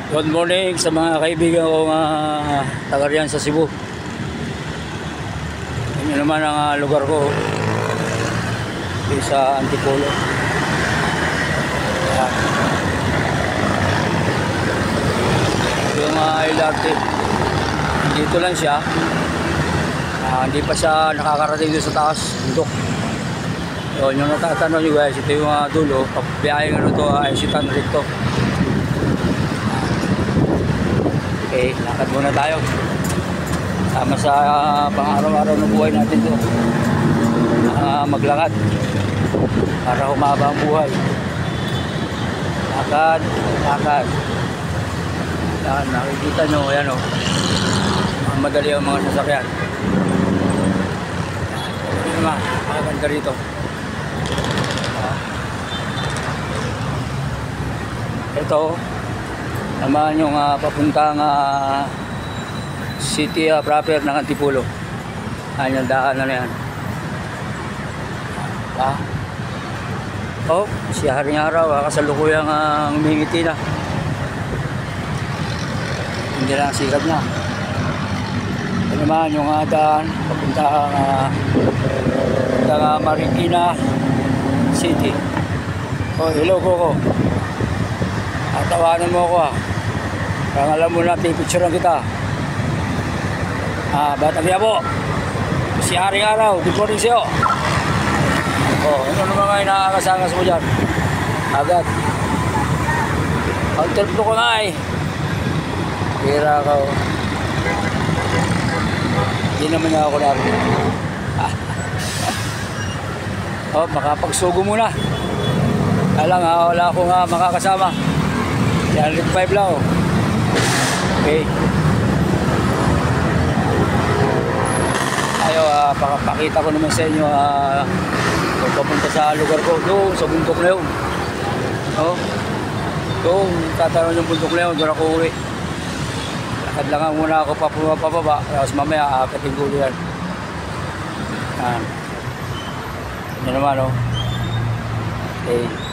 Good morning sa mga kaibigan ko taga riyan sa Cebu. Yan naman ang lugar ko sa Antipolo. Yung LRT dito lang siya, hindi pa siya nakakarating doon sa taas bundok. Yun, yung natatanong nyo guys, ito yung dulo, pagbiyayang ano to, Isitan rito. Okay, lakad muna tayo. Sama sa pang-araw-araw na buhay natin to. Maglakad para humaba ang buhay. Lakad, lakad. Yan, nakikita nyo, yan o. Madali ang mga sasakyan. Yan naman, makaganda rito. Ito naman yung papuntang city proper ng Antipolo. Ayan yung daan na yan. Oh, si Haring Araw kasalukuyang humingiti na. Hindi lang ang sikat niya. Ito naman yung daan papuntang Marikina City. Oh, hello Coco. Tawanan mo ako Parang alam mo na, pipicturean kita. Batang Yabo. Si Haring Araw, good morning sa'yo. Oh, ano naman nga nakakasangas mo dyan? Agad. Ang telpo ko nga Hira ka Hindi naman niya ako narinig. Oh, makapagsugo muna. Alang wala akong makakasama. Yan, 5 lang Okay. Ayo, pakita ko naman sa inyo kung papunta sa lugar ko. Doon, sa bundok na yun. Oh, doon, tatanong yung bundok na yun. Doon ako uwi. Lakad lang muna ako pababa. Tapos mamaya, katinggulo yan. Yan naman, Okay.